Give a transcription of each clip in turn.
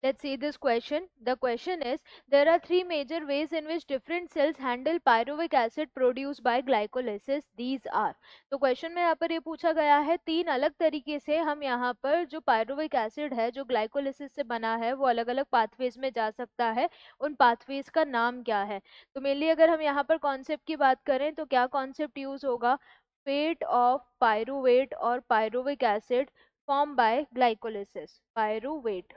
Let's see this question. The question is, there are three major ways in which different cells handle pyruvic acid produced by glycolysis. These are. तो question में यहाँ पर ये पूछा गया है तीन अलग तरीके से हम यहाँ पर जो पायरुविक एसिड है जो ग्लाइकोलिसिस से बना है वो अलग अलग पाथवेज में जा सकता है, उन पाथवेज का नाम क्या है। तो मेनली अगर हम यहाँ पर कॉन्सेप्ट की बात करें तो क्या कॉन्सेप्ट यूज होगा, फेट ऑफ पायरुवेट और pyruvic acid form by glycolysis. Pyruvate,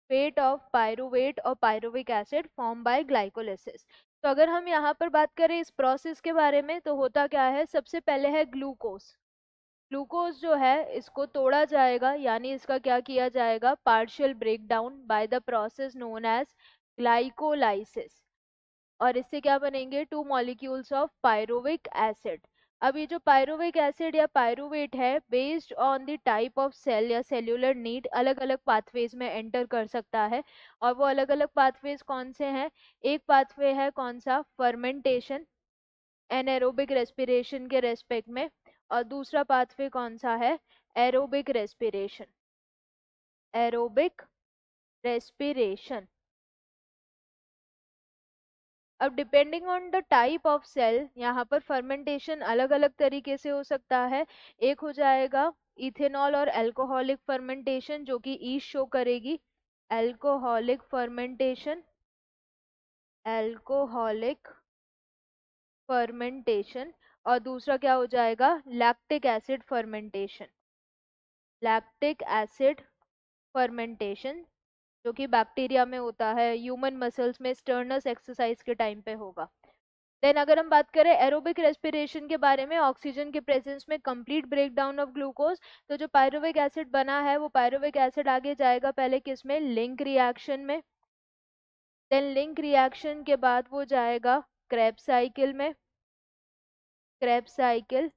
fate of pyruvate और pyruvic acid form by glycolysis. तो अगर हम यहाँ पर बात करें इस प्रोसेस के बारे में तो होता क्या है, सबसे पहले है ग्लूकोज। ग्लूकोज जो है इसको तोड़ा जाएगा, यानी इसका क्या किया जाएगा, partial break down by the process known as glycolysis, और इससे क्या बनेंगे, two molecules of pyruvic acid. अब ये जो पायरुविक एसिड या पायरुवेट है based on the type of cell या सेल्यूलर नीड अलग अलग पाथवेज में एंटर कर सकता है। और वो अलग अलग पाथवेज कौन से हैं, एक पाथवे है कौन सा, फर्मेंटेशन एनारोबिक रेस्पिरेशन के रेस्पेक्ट में, और दूसरा पाथवे कौन सा है, एरोबिक रेस्पिरेशन, एरोबिक रेस्पिरेशन। अब depending on the type of cell यहाँ पर फर्मेंटेशन अलग अलग तरीके से हो सकता है। एक हो जाएगा इथेनॉल और अल्कोहलिक फर्मेंटेशन जो कि ईस्ट शो करेगी, अल्कोहलिक फर्मेंटेशन, अल्कोहलिक फर्मेंटेशन। और दूसरा क्या हो जाएगा, lactic acid fermentation, lactic acid fermentation जो कि बैक्टीरिया में होता है, ह्यूमन मसल्स में स्टर्नस एक्सरसाइज के टाइम पे होगा। देन अगर हम बात करें एरोबिक रेस्पिरेशन के बारे में, ऑक्सीजन के प्रेजेंस में कंप्लीट ब्रेकडाउन ऑफ ग्लूकोज, तो जो पायरुविक एसिड बना है वो पायरुविक एसिड आगे जाएगा पहले किस में, लिंक रिएक्शन में। देन लिंक रिएक्शन के बाद वो जाएगा क्रेब्स साइकिल में, क्रेब्स साइकिल।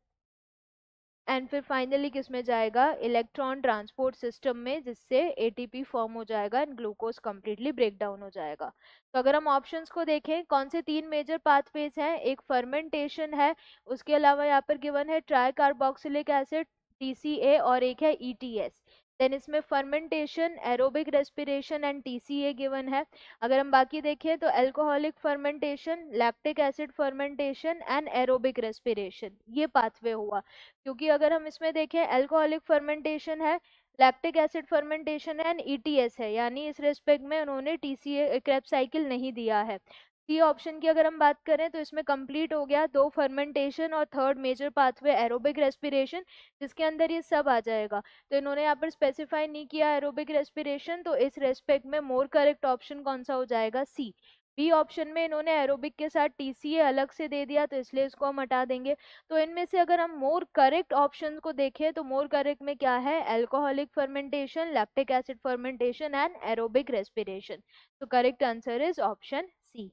एंड फिर फाइनली किस में जाएगा, इलेक्ट्रॉन ट्रांसपोर्ट सिस्टम में, जिससे एटीपी फॉर्म हो जाएगा and glucose completely break down हो जाएगा। तो अगर हम ऑप्शंस को देखें कौन से तीन मेजर पाथवेज हैं, एक फर्मेंटेशन है, उसके अलावा यहाँ पर गिवन है ट्राई कार्बोक्सिलिक एसिड TCA, और एक है ETS। देन इसमें fermentation, aerobic respiration and TCA given है। अगर हम बाकी देखें तो alcoholic fermentation, lactic acid fermentation and aerobic respiration, ये पाथवे हुआ। क्योंकि अगर हम इसमें देखें अल्कोहलिक फर्मेंटेशन है, लैक्टिक एसिड फर्मेंटेशन है एंड ETS है, यानी इस रेस्पेक्ट में उन्होंने TCA क्रेब्स साइकिल नहीं दिया है। सी ऑप्शन की अगर हम बात करें तो इसमें कंप्लीट हो गया दो फर्मेंटेशन और third major pathway aerobic respiration, जिसके अंदर ये सब आ जाएगा। तो इन्होंने यहाँ पर स्पेसिफाई नहीं किया एरोबिक रेस्पिरेशन, तो इस रेस्पेक्ट में मोर करेक्ट ऑप्शन कौन सा हो जाएगा, सी। बी ऑप्शन में इन्होंने एरोबिक के साथ TCA अलग से दे दिया, तो इसलिए इसको हम हटा देंगे। तो इनमें से अगर हम मोर करेक्ट ऑप्शन को देखें तो मोर करेक्ट में क्या है, alcoholic fermentation, lactic acid fermentation and aerobic respiration. तो correct answer is option C.